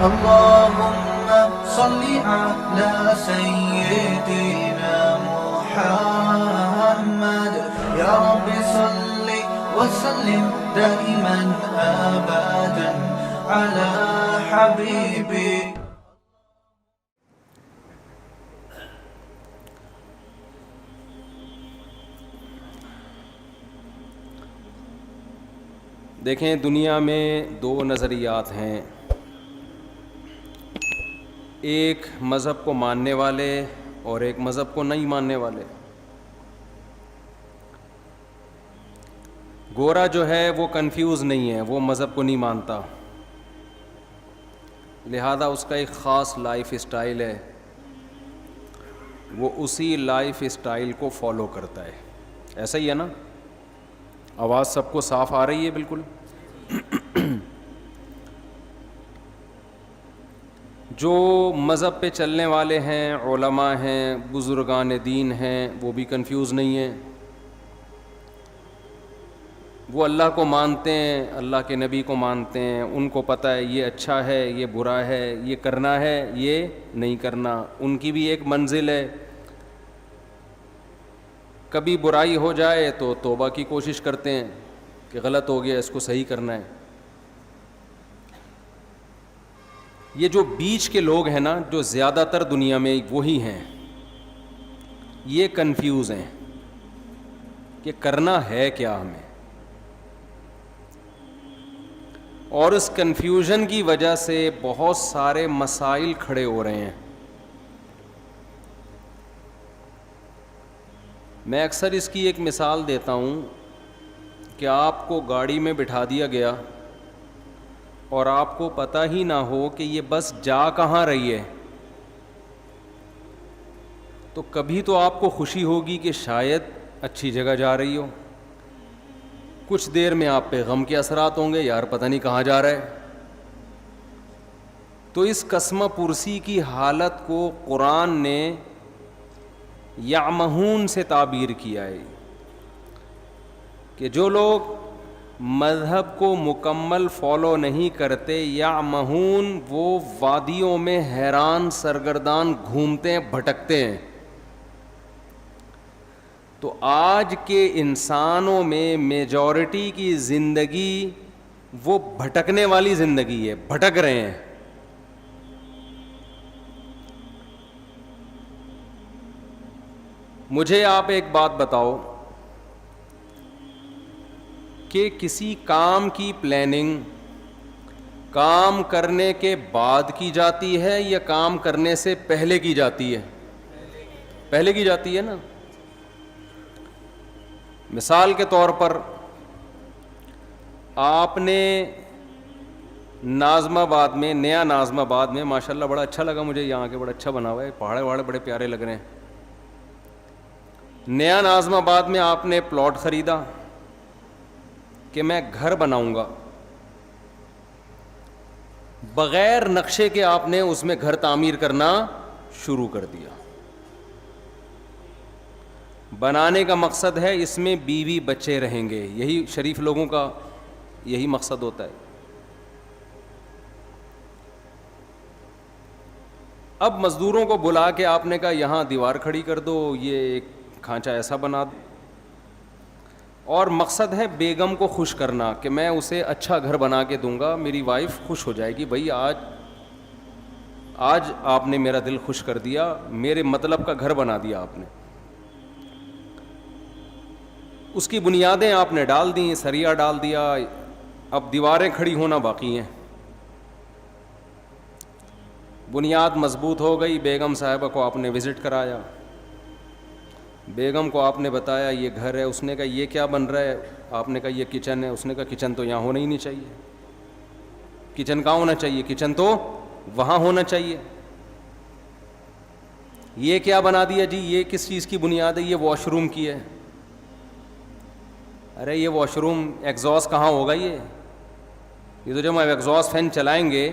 اللهم صل على سيدنا محمد يا رب صل وسلم دائما أبدا على حبيبك. دیکھیں دنیا میں دو نظریات ہیں، ایک مذہب کو ماننے والے اور ایک مذہب کو نہیں ماننے والے. گورا جو ہے وہ کنفیوز نہیں ہے، وہ مذہب کو نہیں مانتا، لہذا اس کا ایک خاص لائف اسٹائل ہے، وہ اسی لائف اسٹائل کو فالو کرتا ہے. ایسا ہی ہے نا؟ آواز سب کو صاف آ رہی ہے بالکل؟ جو مذہب پہ چلنے والے ہیں، علماء ہیں، بزرگان دین ہیں، وہ بھی کنفیوز نہیں ہیں، وہ اللہ کو مانتے ہیں، اللہ کے نبی کو مانتے ہیں، ان کو پتہ ہے یہ اچھا ہے، یہ برا ہے، یہ کرنا ہے، یہ نہیں کرنا. ان کی بھی ایک منزل ہے، کبھی برائی ہو جائے تو توبہ کی کوشش کرتے ہیں کہ غلط ہو گیا، اس کو صحیح کرنا ہے. یہ جو بیچ کے لوگ ہیں نا، جو زیادہ تر دنیا میں وہی ہیں، یہ کنفیوز ہیں کہ کرنا ہے کیا ہمیں، اور اس کنفیوژن کی وجہ سے بہت سارے مسائل کھڑے ہو رہے ہیں. میں اکثر اس کی ایک مثال دیتا ہوں کہ آپ کو گاڑی میں بٹھا دیا گیا اور آپ کو پتہ ہی نہ ہو کہ یہ بس جا کہاں رہی ہے، تو کبھی تو آپ کو خوشی ہوگی کہ شاید اچھی جگہ جا رہی ہو، کچھ دیر میں آپ پہ غم کے اثرات ہوں گے، یار پتہ نہیں کہاں جا رہا ہے. تو اس قسمہ پرسی کی حالت کو قرآن نے یعمہون سے تعبیر کیا ہے کہ جو لوگ مذہب کو مکمل فالو نہیں کرتے، یعمہون، وہ وادیوں میں حیران سرگردان گھومتے ہیں، بھٹکتے ہیں. تو آج کے انسانوں میں میجورٹی کی زندگی وہ بھٹکنے والی زندگی ہے، بھٹک رہے ہیں. مجھے آپ ایک بات بتاؤ کہ کسی کام کی پلاننگ کام کرنے کے بعد کی جاتی ہے یا کام کرنے سے پہلے کی جاتی ہے؟ پہلے کی جاتی ہے نا. مثال کے طور پر آپ نے ناظم آباد میں، نیا ناظم آباد میں، ماشاءاللہ بڑا اچھا لگا مجھے، یہاں کے بڑا اچھا بنا ہوا ہے، پہاڑے وہاڑے بڑے پیارے لگ رہے ہیں. نیا ناظم آباد میں آپ نے پلاٹ خریدا کہ میں گھر بناؤں گا، بغیر نقشے کے آپ نے اس میں گھر تعمیر کرنا شروع کر دیا. بنانے کا مقصد ہے اس میں بیوی بچے رہیں گے، یہی شریف لوگوں کا یہی مقصد ہوتا ہے. اب مزدوروں کو بلا کے آپ نے کہا یہاں دیوار کھڑی کر دو، یہ ایک کھانچا ایسا بنا دو، اور مقصد ہے بیگم کو خوش کرنا کہ میں اسے اچھا گھر بنا کے دوں گا، میری وائف خوش ہو جائے گی، بھائی آج آپ نے میرا دل خوش کر دیا، میرے مطلب کا گھر بنا دیا آپ نے. اس کی بنیادیں آپ نے ڈال دیں، سریا ڈال دیا، اب دیواریں کھڑی ہونا باقی ہیں. بنیاد مضبوط ہو گئی، بیگم صاحبہ کو آپ نے وزٹ کرایا، بیگم کو آپ نے بتایا یہ گھر ہے، اس نے کہا یہ کیا بن رہا ہے، آپ نے کہا یہ کچن ہے، اس نے کہا کچن تو یہاں ہونا ہی نہیں چاہیے. کچن کہاں ہونا چاہیے؟ کچن تو وہاں ہونا چاہیے. یہ کیا بنا دیا جی، یہ کس چیز کی بنیاد ہے؟ یہ واش روم کی ہے. ارے یہ واش روم ایگزاسٹ کہاں ہوگا؟ یہ تو جب ہم ایگزاسٹ فین چلائیں گے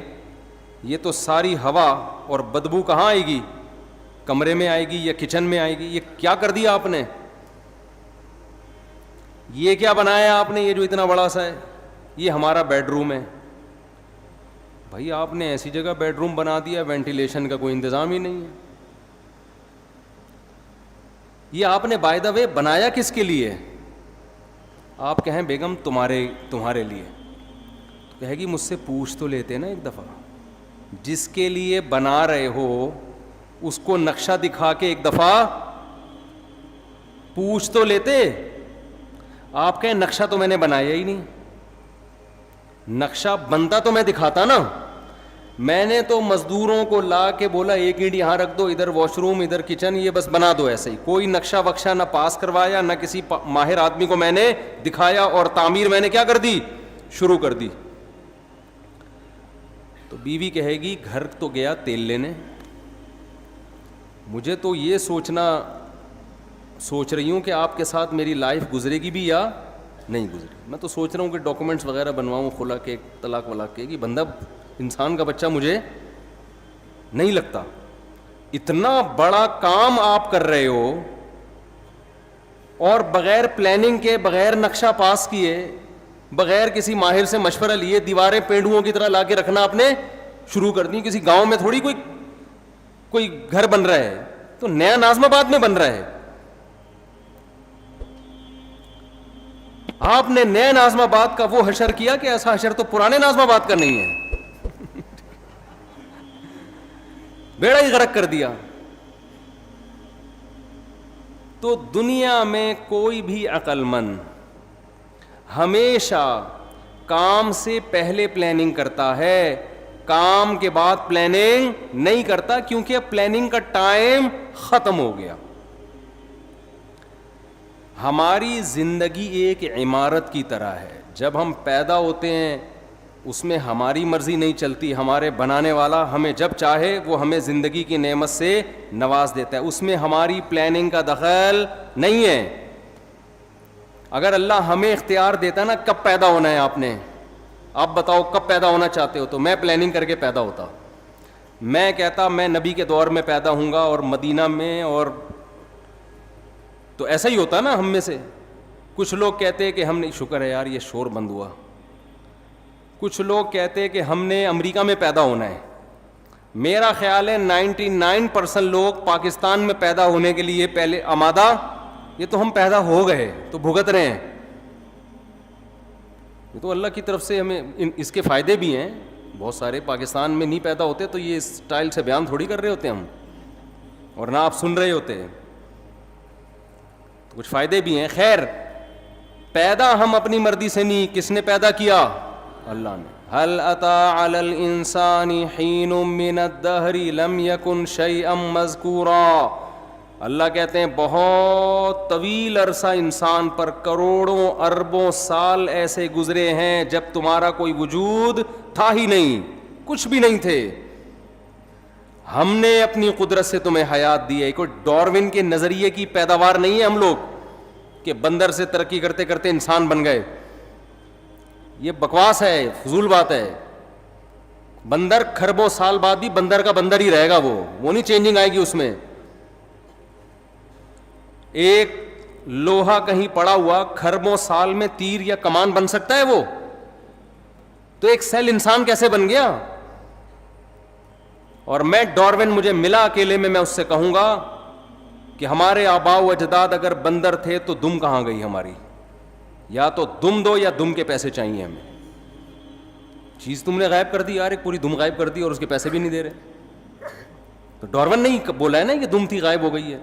یہ تو ساری ہوا اور بدبو کہاں آئے گی؟ کمرے میں آئے گی یا کچن میں آئے گی؟ یہ کیا کر دیا آپ نے؟ یہ کیا بنایا آپ نے؟ یہ جو اتنا بڑا سا ہے یہ ہمارا بیڈ روم ہے. بھائی آپ نے ایسی جگہ بیڈ روم بنا دیا وینٹیلیشن کا کوئی انتظام ہی نہیں ہے. یہ آپ نے بائی دا وے بنایا کس کے لیے؟ آپ کہیں بیگم تمہارے لیے، تو کہے گی مجھ سے پوچھ تو لیتے نا ایک دفعہ. جس کے لیے بنا رہے ہو اس کو نقشہ دکھا کے ایک دفعہ پوچھ تو لیتے. آپ کہیں نقشہ تو میں نے بنایا ہی نہیں. نقشہ بنتا تو میں دکھاتا نا. میں نے تو مزدوروں کو لا کے بولا ایک اینٹ یہاں رکھ دو، ادھر واش روم، ادھر کچن، یہ بس بنا دو ایسے ہی. کوئی نقشہ وقشہ نہ پاس کروایا، نہ کسی ماہر آدمی کو میں نے دکھایا، اور تعمیر میں نے کیا کر دی؟ شروع کر دی. تو بیوی کہے گی گھر تو گیا تیل لینے، مجھے تو یہ سوچ رہی ہوں کہ آپ کے ساتھ میری لائف گزرے گی بھی یا نہیں گزرے. میں تو سوچ رہا ہوں کہ ڈاکومنٹس وغیرہ بنواؤں، خلا کے، طلاق ولاق کے، کہ بندہ انسان کا بچہ مجھے نہیں لگتا. اتنا بڑا کام آپ کر رہے ہو اور بغیر پلاننگ کے، بغیر نقشہ پاس کیے، بغیر کسی ماہر سے مشورہ لیے دیواریں پینڈوؤں کی طرح لا کے رکھنا آپ نے شروع کر دی. کسی گاؤں میں تھوڑی کوئی گھر بن رہا ہے، تو نیا ناظم آباد میں بن رہا ہے. آپ نے نئے ناظم آباد کا وہ حشر کیا کہ ایسا حشر تو پرانے ناظم آباد کا نہیں ہے. بیڑا ہی غرق کر دیا. تو دنیا میں کوئی بھی عقل مند ہمیشہ کام سے پہلے پلاننگ کرتا ہے، کام کے بعد پلاننگ نہیں کرتا، کیونکہ اب پلاننگ کا ٹائم ختم ہو گیا. ہماری زندگی ایک عمارت کی طرح ہے. جب ہم پیدا ہوتے ہیں اس میں ہماری مرضی نہیں چلتی، ہمارے بنانے والا ہمیں جب چاہے وہ ہمیں زندگی کی نعمت سے نواز دیتا ہے. اس میں ہماری پلاننگ کا دخل نہیں ہے. اگر اللہ ہمیں اختیار دیتا نا کب پیدا ہونا ہے آپ نے، آپ بتاؤ کب پیدا ہونا چاہتے ہو، تو میں پلاننگ کر کے پیدا ہوتا. میں کہتا میں نبی کے دور میں پیدا ہوں گا اور مدینہ میں، اور تو ایسا ہی ہوتا نا. ہم میں سے کچھ لوگ کہتے کہ ہم نے، شکر ہے یار یہ شور بند ہوا. کچھ لوگ کہتے کہ ہم نے امریکہ میں پیدا ہونا ہے. میرا خیال ہے 99% لوگ پاکستان میں پیدا ہونے کے لیے پہلے آمادہ. یہ تو ہم پیدا ہو گئے تو بھگت رہے ہیں. یہ تو اللہ کی طرف سے ہمیں اس کے فائدے بھی ہیں. بہت سارے پاکستان میں نہیں پیدا ہوتے تو یہ اسٹائل سے بیان تھوڑی کر رہے ہوتے ہم، اور نہ آپ سن رہے ہوتے. تو کچھ فائدے بھی ہیں. خیر، پیدا ہم اپنی مرضی سے نہیں. کس نے پیدا کیا؟ اللہ نے. هل أتى على الإنسان حين من الدهر لم يكن شيئا مذكورا. اللہ کہتے ہیں بہت طویل عرصہ انسان پر، کروڑوں اربوں سال ایسے گزرے ہیں جب تمہارا کوئی وجود تھا ہی نہیں، کچھ بھی نہیں تھے. ہم نے اپنی قدرت سے تمہیں حیات دی ہے. کوئی ڈارون کے نظریے کی پیداوار نہیں ہے ہم لوگ کہ بندر سے ترقی کرتے کرتے انسان بن گئے. یہ بکواس ہے، فضول بات ہے. بندر کھربوں سال بعد بھی بندر کا بندر ہی رہے گا. وہ نہیں چینجنگ آئے گی اس میں. ایک لوہا کہیں پڑا ہوا کھربوں سال میں تیر یا کمان بن سکتا ہے وہ؟ تو ایک سیل انسان کیسے بن گیا؟ اور میں ڈارون مجھے ملا اکیلے میں اس سے کہوں گا کہ ہمارے آباء و اجداد اگر بندر تھے تو دم کہاں گئی ہماری؟ یا تو دم دو یا دم کے پیسے چاہیے ہمیں. چیز تم نے غائب کر دی یار، ایک پوری دم غائب کر دی اور اس کے پیسے بھی نہیں دے رہے. تو ڈارون نہیں بولا ہے نا کہ دم تھی غائب ہو گئی ہے.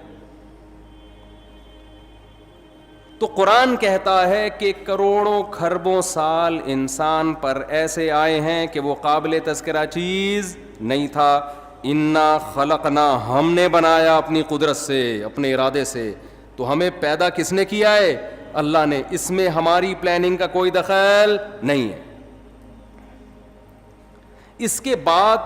تو قرآن کہتا ہے کہ کروڑوں کھربوں سال انسان پر ایسے آئے ہیں کہ وہ قابل تذکرہ چیز نہیں تھا. انا خلقنا، ہم نے بنایا اپنی قدرت سے، اپنے ارادے سے. تو ہمیں پیدا کس نے کیا ہے؟ اللہ نے. اس میں ہماری پلاننگ کا کوئی دخل نہیں ہے. اس کے بعد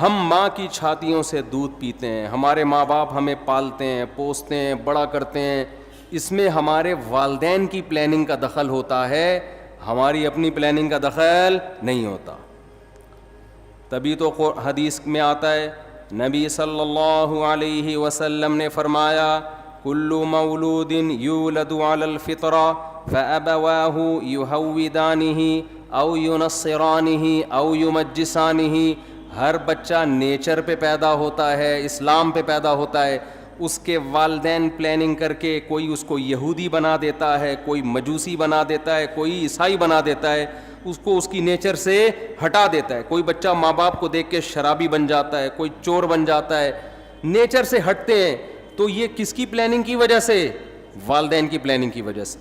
ہم ماں کی چھاتیوں سے دودھ پیتے ہیں، ہمارے ماں باپ ہمیں پالتے ہیں، پوستے ہیں، بڑا کرتے ہیں. اس میں ہمارے والدین کی پلاننگ کا دخل ہوتا ہے، ہماری اپنی پلاننگ کا دخل نہیں ہوتا. تبھی تو حدیث میں آتا ہے، نبی صلی اللہ علیہ وسلم نے فرمایا کل مولود یولد علی الفطرہ فابواہ یہودانہ او ینصرانہ او یمجسانہ. ہر بچہ نیچر پہ پیدا ہوتا ہے, اسلام پہ پیدا ہوتا ہے. اس کے والدین پلاننگ کر کے کوئی اس کو یہودی بنا دیتا ہے, کوئی مجوسی بنا دیتا ہے, کوئی عیسائی بنا دیتا ہے, اس کو اس کی نیچر سے ہٹا دیتا ہے. کوئی بچہ ماں باپ کو دیکھ کے شرابی بن جاتا ہے, کوئی چور بن جاتا ہے, نیچر سے ہٹتے ہیں. تو یہ کس کی پلاننگ کی وجہ سے؟ والدین کی پلاننگ کی وجہ سے.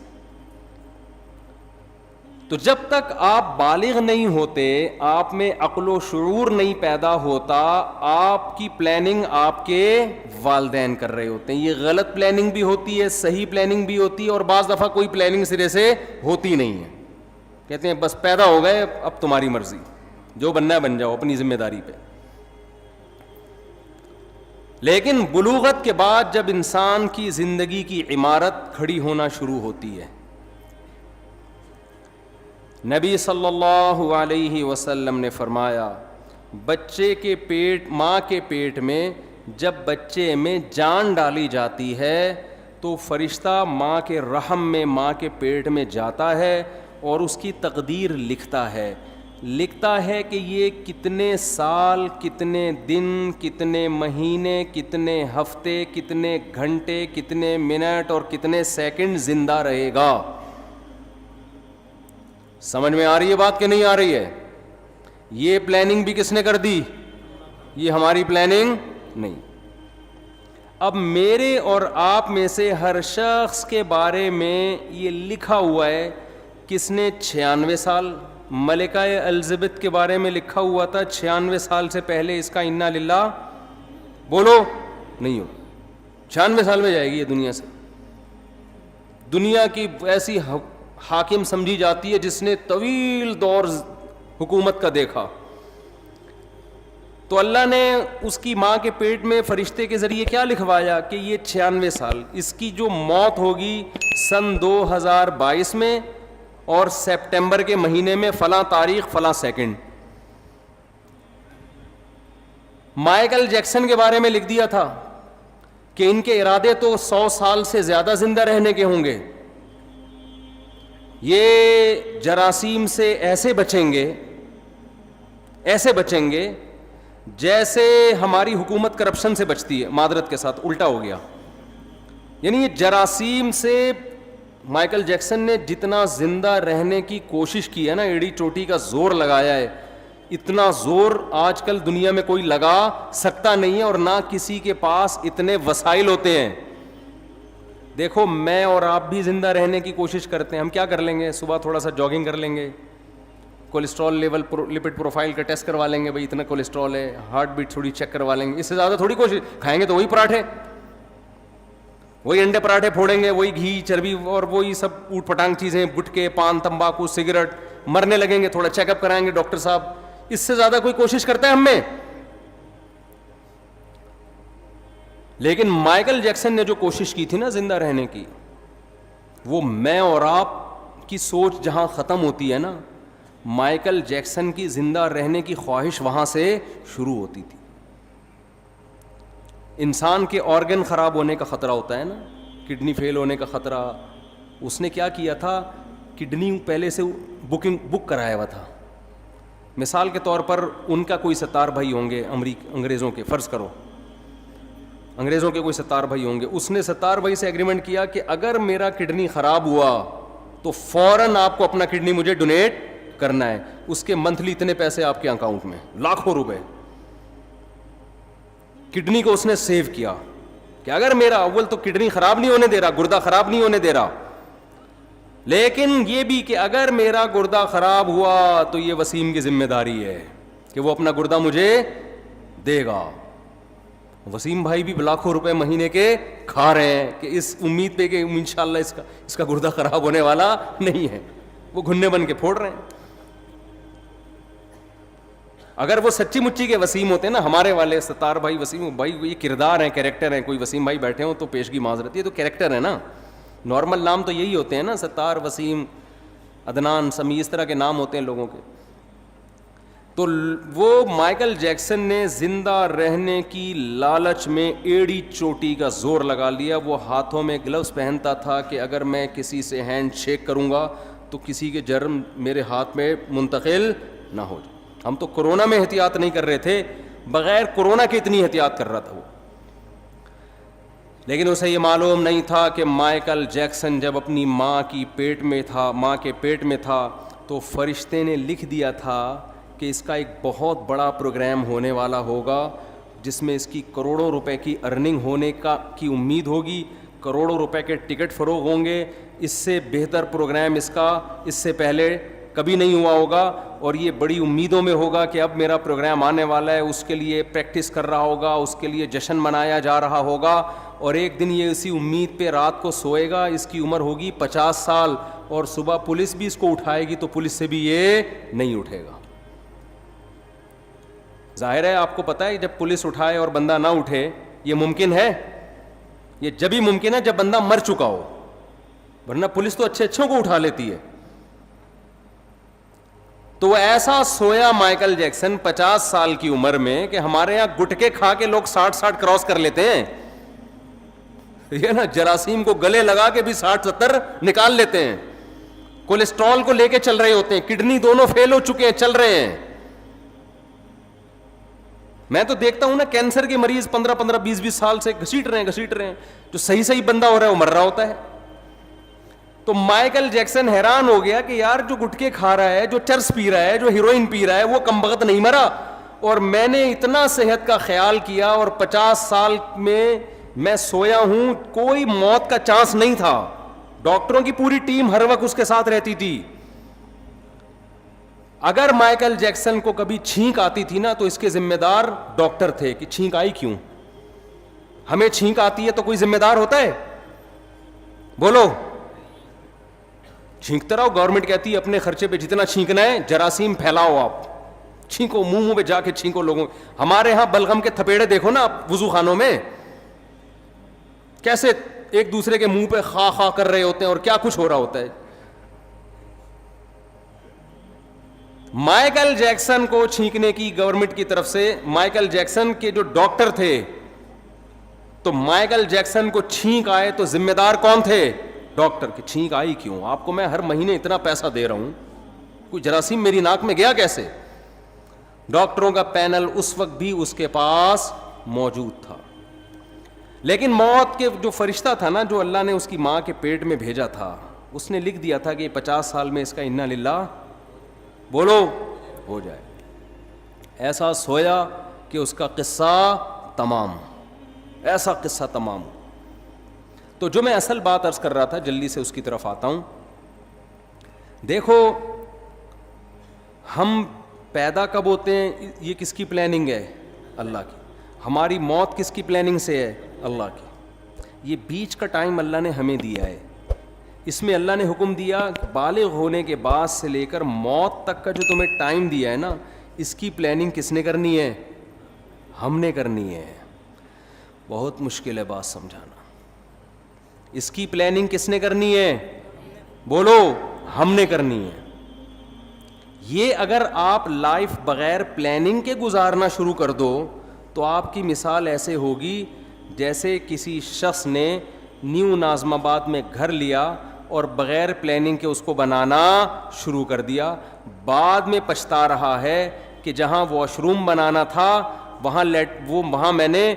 تو جب تک آپ بالغ نہیں ہوتے, آپ میں عقل و شعور نہیں پیدا ہوتا, آپ کی پلاننگ آپ کے والدین کر رہے ہوتے ہیں. یہ غلط پلاننگ بھی ہوتی ہے, صحیح پلاننگ بھی ہوتی ہے, اور بعض دفعہ کوئی پلاننگ سرے سے ہوتی نہیں ہے. کہتے ہیں بس پیدا ہو گئے, اب تمہاری مرضی, جو بننا ہے بن جاؤ اپنی ذمہ داری پہ. لیکن بلوغت کے بعد جب انسان کی زندگی کی عمارت کھڑی ہونا شروع ہوتی ہے, نبی صلی اللہ علیہ وسلم نے فرمایا, بچے کے پیٹ, ماں کے پیٹ میں جب بچے میں جان ڈالی جاتی ہے تو فرشتہ ماں کے رحم میں, ماں کے پیٹ میں جاتا ہے اور اس کی تقدیر لکھتا ہے کہ یہ کتنے سال, کتنے دن, کتنے مہینے, کتنے ہفتے, کتنے گھنٹے, کتنے منٹ اور کتنے سیکنڈ زندہ رہے گا. سمجھ میں آ رہی ہے بات کہ نہیں آ رہی ہے؟ یہ پلاننگ بھی کس نے کر دی؟ یہ ہماری پلاننگ نہیں. اب میرے اور آپ میں سے ہر شخص کے بارے میں یہ لکھا ہوا ہے. کس نے 96 سال, ملکہ الزبتھ کے بارے میں لکھا ہوا تھا 96 سال سے پہلے اس کا انا للہ بولو نہیں ہو. 96 سال میں جائے گی یہ دنیا سے. دنیا کی ایسی حاکم سمجھی جاتی ہے جس نے طویل دور حکومت کا دیکھا. تو اللہ نے اس کی ماں کے پیٹ میں فرشتے کے ذریعے کیا لکھوایا کہ یہ 96 سال, اس کی جو موت ہوگی سن 2022 میں اور سپٹمبر کے مہینے میں فلاں تاریخ فلاں سیکنڈ. مائیکل جیکسن کے بارے میں لکھ دیا تھا کہ ان کے ارادے تو 100 سال سے زیادہ زندہ رہنے کے ہوں گے, یہ جراثیم سے ایسے بچیں گے جیسے ہماری حکومت کرپشن سے بچتی ہے. معذرت کے ساتھ الٹا ہو گیا, یعنی یہ جراثیم سے مائیکل جیکسن نے جتنا زندہ رہنے کی کوشش کی ہے نا, ایڑی چوٹی کا زور لگایا ہے, اتنا زور آج کل دنیا میں کوئی لگا سکتا نہیں ہے, اور نہ کسی کے پاس اتنے وسائل ہوتے ہیں. دیکھو میں اور آپ بھی زندہ رہنے کی کوشش کرتے ہیں. ہم کیا کر لیں گے؟ صبح تھوڑا سا جاگنگ کر لیں گے, کولیسٹرول لیول, لپڈ پروفائل کا ٹیسٹ کروا لیں گے, بھائی اتنا کولیسٹرول ہے, ہارٹ بیٹ تھوڑی چیک کروا لیں گے. اس سے زیادہ تھوڑی کوشش. کھائیں گے تو وہی پراٹھے, وہی انڈے پراٹھے پھوڑیں گے, وہی گھی چربی اور وہی سب اوٹ پٹانگ چیزیں, گٹکے, پان, تمباکو, سگریٹ. مرنے لگیں گے, تھوڑا چیک اپ کرائیں گے ڈاکٹر صاحب. اس سے زیادہ کوئی کوشش کرتا ہے ہم میں؟ لیکن مائیکل جیکسن نے جو کوشش کی تھی نا زندہ رہنے کی, وہ میں اور آپ کی سوچ جہاں ختم ہوتی ہے نا, مائیکل جیکسن کی زندہ رہنے کی خواہش وہاں سے شروع ہوتی تھی. انسان کے آرگن خراب ہونے کا خطرہ ہوتا ہے نا, کڈنی فیل ہونے کا خطرہ. اس نے کیا کیا تھا, کڈنی پہلے سے بک کرایا ہوا تھا. مثال کے طور پر ان کا کوئی 70 بھائی ہوں گے انگریزوں کے, فرض کرو انگریزوں کے کوئی 70 بھائی ہوں گے. اس نے 70 بھائی سے ایگریمنٹ کیا کہ اگر میرا کڈنی خراب ہوا تو فوراً آپ کو اپنا کڈنی مجھے ڈونیٹ کرنا ہے. اس کے منتھلی اتنے پیسے آپ کے اکاؤنٹ میں, لاکھوں روپے. کڈنی کو اس نے سیو کیا کہ اگر میرا اول تو کڈنی خراب نہیں ہونے دے رہا, گردہ خراب نہیں ہونے دے رہا, لیکن یہ بھی کہ اگر میرا گردہ خراب ہوا تو یہ وسیم کی ذمہ داری ہے کہ وہ اپنا گردہ مجھے دے گا. وسیم بھائی بھی لاکھوں روپے مہینے کے کھا رہے ہیں کہ اس امید پہ کہ انشاءاللہ اس کا گردہ خراب ہونے والا نہیں ہے. وہ گھنے بن کے پھوڑ رہے ہیں. اگر وہ سچی مچی کے وسیم ہوتے ہیں نا, ہمارے والے 70 بھائی وسیم بھائی, یہ کردار ہیں, کیریکٹر ہیں. کوئی وسیم بھائی بیٹھے ہوں تو پیشگی معذرت, یہ تو کیریکٹر ہے نا. نارمل نام تو یہی ہوتے ہیں نا, 70, وسیم, عدنان, سمی, اس طرح کے نام ہوتے ہیں لوگوں کے. تو وہ مائیکل جیکسن نے زندہ رہنے کی لالچ میں ایڑی چوٹی کا زور لگا لیا. وہ ہاتھوں میں گلوز پہنتا تھا کہ اگر میں کسی سے ہینڈ شیک کروں گا تو کسی کے جرم میرے ہاتھ میں منتقل نہ ہو جائے. ہم تو کورونا میں احتیاط نہیں کر رہے تھے, بغیر کورونا کے اتنی احتیاط کر رہا تھا وہ. لیکن اسے یہ معلوم نہیں تھا کہ مائیکل جیکسن جب اپنی ماں کے پیٹ میں تھا تو فرشتے نے لکھ دیا تھا کہ اس کا ایک بہت بڑا پروگرام ہونے والا ہوگا جس میں اس کی کروڑوں روپے کی ارننگ ہونے کی امید ہوگی, کروڑوں روپے کے ٹکٹ فروغ ہوں گے. اس سے بہتر پروگرام اس کا اس سے پہلے کبھی نہیں ہوا ہوگا, اور یہ بڑی امیدوں میں ہوگا کہ اب میرا پروگرام آنے والا ہے. اس کے لیے پریکٹس کر رہا ہوگا, اس کے لیے جشن منایا جا رہا ہوگا, اور ایک دن یہ اسی امید پہ رات کو سوئے گا. اس کی عمر ہوگی 50 سال, اور صبح پولیس بھی اس کو اٹھائے گی تو پولیس سے بھی یہ نہیں اٹھے گا. ظاہر ہے آپ کو پتہ ہے جب پولیس اٹھائے اور بندہ نہ اٹھے یہ ممکن ہے, یہ جبھی ممکن ہے جب بندہ مر چکا ہو, ورنہ پولیس تو اچھوں کو اٹھا لیتی ہے. تو وہ ایسا سویا مائیکل جیکسن 50 سال کی عمر میں کہ ہمارے یہاں گٹکے کھا کے لوگ 60 کراس کر لیتے ہیں, یہ نا جراثیم کو گلے لگا کے بھی 60-70 نکال لیتے ہیں. کولیسٹرول کو لے کے چل رہے ہوتے ہیں, کڈنی دونوں فیل ہو چکے ہیں, چل رہے ہیں. میں تو دیکھتا ہوں نا کینسر کے مریض 15-20 سال سے گھسیٹ رہے ہیں, جو صحیح بندہ ہو رہا ہے وہ مر رہا ہوتا ہے. تو مائیکل جیکسن حیران ہو گیا کہ یار جو گٹکے کھا رہا ہے, جو چرس پی رہا ہے, جو ہیروئن پی رہا ہے, وہ کمبخت نہیں مرا, اور میں نے اتنا صحت کا خیال کیا اور 50 سال میں سویا ہوں, کوئی موت کا چانس نہیں تھا. ڈاکٹروں کی پوری ٹیم ہر وقت اس کے ساتھ رہتی تھی. اگر مائیکل جیکسن کو کبھی چھینک آتی تھی نا تو اس کے ذمہ دار ڈاکٹر تھے کہ چھینک آئی کیوں. ہمیں چھینک آتی ہے تو کوئی ذمہ دار ہوتا ہے؟ بولو. چھینکتے رہو, گورنمنٹ کہتی ہے اپنے خرچے پہ جتنا چھینکنا ہے جراثیم پھیلاؤ, آپ چھینکو, منہ پہ جا کے چھینکو لوگوں. ہمارے ہاں بلغم کے تھپیڑے دیکھو نا آپ وضو خانوں میں, کیسے ایک دوسرے کے منہ پہ خا خا کر رہے ہوتے ہیں اور کیا کچھ ہو رہا ہوتا ہے. مائیکل جیکسن کو چھینکنے کی گورنمنٹ کی طرف سے, مائیکل جیکسن کے جو ڈاکٹر تھے, تو مائیکل جیکسن کو چھینک آئے تو ذمہ دار کون تھے؟ ڈاکٹر. کی چھینک آئی کیوں؟ آپ کو میں ہر مہینے اتنا پیسہ دے رہا ہوں, کوئی جراثیم میری ناک میں گیا کیسے؟ ڈاکٹروں کا پینل اس وقت بھی اس کے پاس موجود تھا. لیکن موت کے جو فرشتہ تھا نا, جو اللہ نے اس کی ماں کے پیٹ میں بھیجا تھا, اس نے لکھ دیا تھا کہ 50 سال میں اس کا انا للہ بولو ہو جائے. ایسا سویا کہ اس کا قصہ تمام, ایسا قصہ تمام. تو جو میں اصل بات عرض کر رہا تھا, جلدی سے اس کی طرف آتا ہوں. دیکھو ہم پیدا کب ہوتے ہیں, یہ کس کی پلاننگ ہے؟ اللہ کی. ہماری موت کس کی پلاننگ سے ہے؟ اللہ کی. یہ بیچ کا ٹائم اللہ نے ہمیں دیا ہے. اس میں اللہ نے حکم دیا بالغ ہونے کے بعد سے لے کر موت تک کا جو تمہیں ٹائم دیا ہے نا, اس کی پلاننگ کس نے کرنی ہے؟ ہم نے کرنی ہے. بہت مشکل ہے بات سمجھانا. اس کی پلاننگ کس نے کرنی ہے؟ بولو. ہم نے کرنی ہے. یہ اگر آپ لائف بغیر پلاننگ کے گزارنا شروع کر دو تو آپ کی مثال ایسے ہوگی جیسے کسی شخص نے نیو ناظم آباد میں گھر لیا اور بغیر پلاننگ کے اس کو بنانا شروع کر دیا. بعد میں پچھتا رہا ہے کہ جہاں واش روم بنانا تھا وہاں میں نے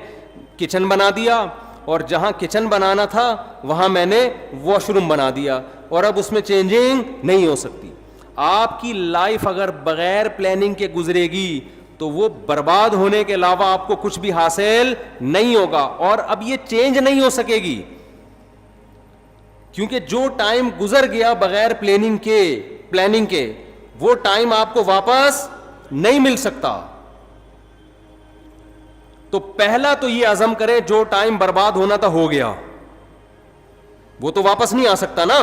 کچن بنا دیا, اور جہاں کچن بنانا تھا وہاں میں نے واش روم بنا دیا, اور اب اس میں چینجنگ نہیں ہو سکتی. آپ کی لائف اگر بغیر پلاننگ کے گزرے گی تو وہ برباد ہونے کے علاوہ آپ کو کچھ بھی حاصل نہیں ہوگا, اور اب یہ چینج نہیں ہو سکے گی, کیونکہ جو ٹائم گزر گیا بغیر پلاننگ کے وہ ٹائم آپ کو واپس نہیں مل سکتا. تو پہلا تو یہ عزم کرے جو ٹائم برباد ہونا تھا ہو گیا, وہ تو واپس نہیں آ سکتا نا.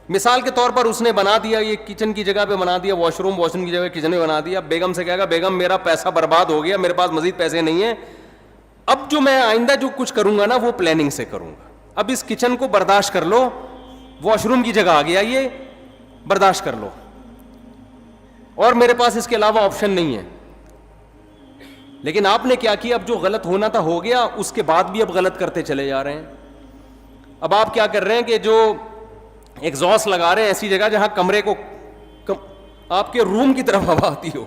مثال کے طور پر اس نے بنا دیا, یہ کچن کی جگہ پہ بنا دیا واش روم کی جگہ کچن میں بنا دیا. بیگم سے کہے گا بیگم میرا پیسہ برباد ہو گیا, میرے پاس مزید پیسے نہیں ہیں, اب جو میں آئندہ جو کچھ کروں گا نا وہ پلاننگ سے کروں گا. اب اس کچن کو برداشت کر لو, واش روم کی جگہ آ گیا, یہ برداشت کر لو, اور میرے پاس اس کے علاوہ آپشن نہیں ہے. لیکن آپ نے کیا کیا, اب جو غلط ہونا تھا ہو گیا, اس کے بعد بھی اب غلط کرتے چلے جا رہے ہیں. اب آپ کیا کر رہے ہیں کہ جو ایگزاسٹ لگا رہے ہیں ایسی جگہ جہاں کمرے کو آپ کے روم کی طرف ہوا آتی ہو.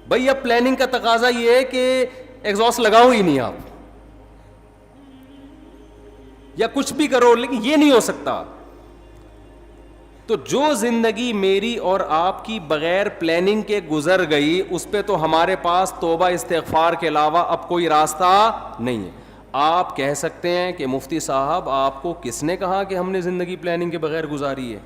بھائی اب پلاننگ کا تقاضا یہ ہے کہ ایگزاسٹ لگاؤ ہی نہیں آپ, یا کچھ بھی کرو, لیکن یہ نہیں ہو سکتا. تو جو زندگی میری اور آپ کی بغیر پلاننگ کے گزر گئی, اس پہ تو ہمارے پاس توبہ استغفار کے علاوہ اب کوئی راستہ نہیں ہے. آپ کہہ سکتے ہیں کہ مفتی صاحب آپ کو کس نے کہا کہ ہم نے زندگی پلاننگ کے بغیر گزاری ہے؟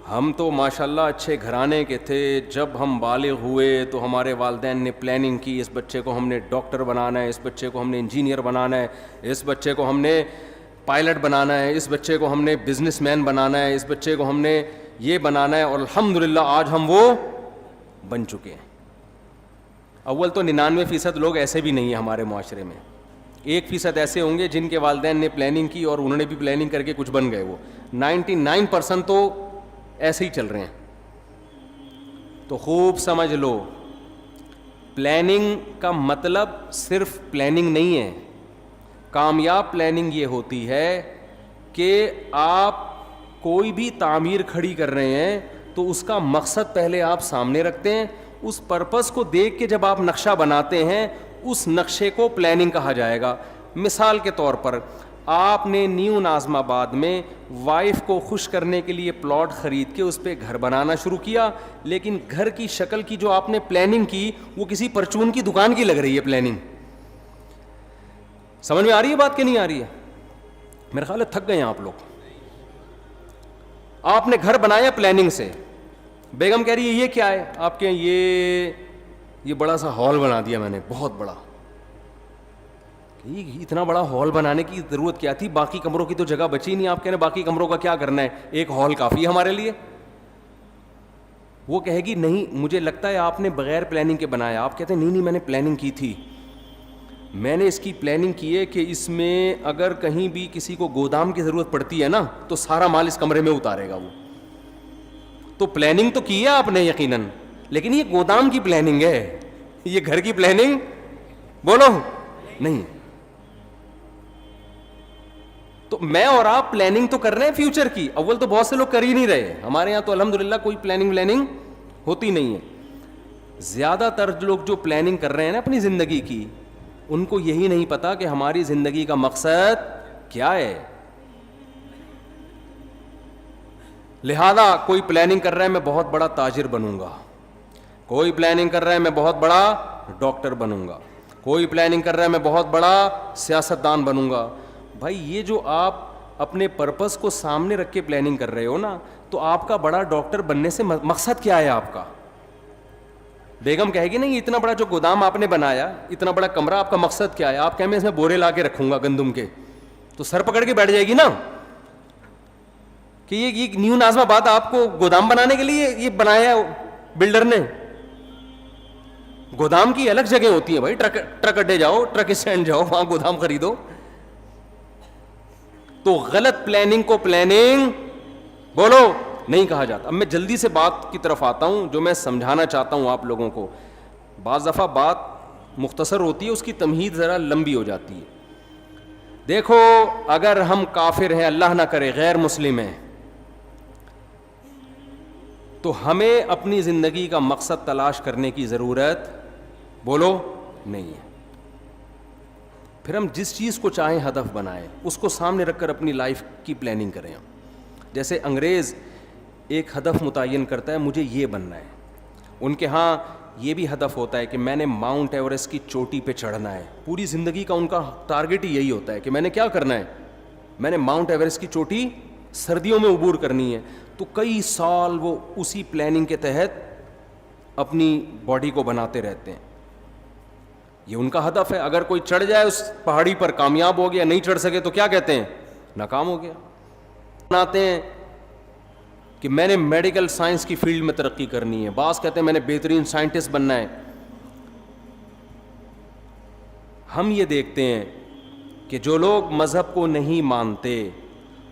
ہم تو ماشاءاللہ اچھے گھرانے کے تھے, جب ہم بالغ ہوئے تو ہمارے والدین نے پلاننگ کی, اس بچے کو ہم نے ڈاکٹر بنانا ہے, اس بچے کو ہم نے انجینئر بنانا ہے, اس بچے کو ہم نے پائلٹ بنانا ہے, اس بچے کو ہم نے بزنس مین بنانا ہے, اس بچے کو ہم نے یہ بنانا ہے, اور الحمدللہ آج ہم وہ بن چکے ہیں. اول تو 99% لوگ ایسے بھی نہیں ہیں ہمارے معاشرے میں, 1% ایسے ہوں گے جن کے والدین نے پلاننگ کی اور انہوں نے بھی پلاننگ کر کے کچھ بن گئے. وہ 99% تو ایسے ہی چل رہے ہیں. تو خوب سمجھ لو, پلاننگ کا مطلب صرف پلاننگ نہیں ہے. کامیاب پلاننگ یہ ہوتی ہے کہ آپ کوئی بھی تعمیر کھڑی کر رہے ہیں تو اس کا مقصد پہلے آپ سامنے رکھتے ہیں, اس پرپس کو دیکھ کے جب آپ نقشہ بناتے ہیں اس نقشے کو پلاننگ کہا جائے گا. مثال کے طور پر آپ نے نیو ناظم آباد میں وائف کو خوش کرنے کے لیے پلاٹ خرید کے اس پہ گھر بنانا شروع کیا, لیکن گھر کی شکل کی جو آپ نے پلاننگ کی وہ کسی پرچون کی دکان کی لگ رہی ہے پلاننگ. سمجھ میں آ رہی ہے بات کہ نہیں آ رہی ہے؟ میرے خیال ہے تھک گئے ہیں آپ لوگ. آپ نے گھر بنایا پلاننگ سے, بیگم کہہ رہی ہے یہ کیا ہے؟ آپ کہیں یہ بڑا سا ہال بنا دیا میں نے, بہت بڑا. اتنا بڑا ہال بنانے کی ضرورت کیا تھی؟ باقی کمروں کی تو جگہ بچی نہیں. آپ کہہ رہے ہیں باقی کمروں کا کیا کرنا ہے, ایک ہال کافی ہے ہمارے لیے. وہ کہے گی نہیں مجھے لگتا ہے آپ نے بغیر پلاننگ کے بنایا. آپ کہتے ہیں نہیں میں نے پلاننگ کی تھی, میں نے اس کی پلاننگ کی ہے کہ اس میں اگر کہیں بھی کسی کو گودام کی ضرورت پڑتی ہے نا تو سارا مال اس کمرے میں اتارے گا وہ. تو پلاننگ تو کی ہے آپ نے یقیناً, لیکن یہ گودام کی پلاننگ ہے, یہ گھر کی پلاننگ بولو نہیں. تو میں اور آپ پلاننگ تو کر رہے ہیں فیوچر کی, اول تو بہت سے لوگ کر ہی نہیں رہے. ہمارے یہاں تو الحمدللہ کوئی پلاننگ ہوتی نہیں ہے. زیادہ تر لوگ جو پلاننگ کر رہے ہیں نا اپنی زندگی کی, ان کو یہی نہیں پتا کہ ہماری زندگی کا مقصد کیا ہے. لہذا کوئی پلاننگ کر رہا ہے میں بہت بڑا تاجر بنوں گا, کوئی پلاننگ کر رہا ہے میں بہت بڑا ڈاکٹر بنوں گا, کوئی پلاننگ کر رہا ہے میں بہت بڑا سیاستدان بنوں گا. بھائی یہ جو آپ اپنے پرپس کو سامنے رکھ کے پلاننگ کر رہے ہو نا, تو آپ کا بڑا ڈاکٹر بننے سے مقصد کیا ہے آپ کا؟ بیگم کہے گی نہیں اتنا بڑا جو گودام آپ نے بنایا, اتنا بڑا کمرہ, آپ کا مقصد کیا ہے؟ آپ کہیں میں اس میں بورے لا کے رکھوں گا گندم کے, تو سر پکڑ کے بیٹھ جائے گی نا کہ یہ نیو ناظم آباد آپ کو گودام بنانے کے لیے یہ بنایا بلڈر نے. گودام کی الگ جگہ ہوتی ہے بھائی, ٹرک اڈے جاؤ, ٹرک اسٹینڈ جاؤ, وہاں گودام خریدو. تو غلط پلاننگ کو پلاننگ بولو نہیں کہا جاتا. اب میں جلدی سے بات کی طرف آتا ہوں جو میں سمجھانا چاہتا ہوں آپ لوگوں کو. بعض دفعہ بات مختصر ہوتی ہے, اس کی تمہید ذرا لمبی ہو جاتی ہے. دیکھو اگر ہم کافر ہیں, اللہ نہ کرے غیر مسلم ہیں, تو ہمیں اپنی زندگی کا مقصد تلاش کرنے کی ضرورت بولو نہیں ہے. پھر ہم جس چیز کو چاہیں ہدف بنائیں, اس کو سامنے رکھ کر اپنی لائف کی پلاننگ کریں. جیسے انگریز ایک ہدف متعین کرتا ہے مجھے یہ بننا ہے, ان کے ہاں یہ بھی ہدف ہوتا ہے کہ میں نے ماؤنٹ ایوریسٹ کی چوٹی پہ چڑھنا ہے. پوری زندگی کا ان کا ٹارگٹ ہی یہی ہوتا ہے کہ میں نے کیا کرنا ہے, میں نے ماؤنٹ ایوریسٹ کی چوٹی سردیوں میں عبور کرنی ہے. تو کئی سال وہ اسی پلاننگ کے تحت اپنی باڈی کو بناتے رہتے ہیں. یہ ان کا ہدف ہے. اگر کوئی چڑھ جائے اس پہاڑی پر, کامیاب ہو گیا, نہیں چڑھ سکے تو کیا کہتے ہیں, ناکام ہو گیا. بناتے ہیں کہ میں نے میڈیکل سائنس کی فیلڈ میں ترقی کرنی ہے, بعض کہتے ہیں میں نے بہترین سائنٹسٹ بننا ہے. ہم یہ دیکھتے ہیں کہ جو لوگ مذہب کو نہیں مانتے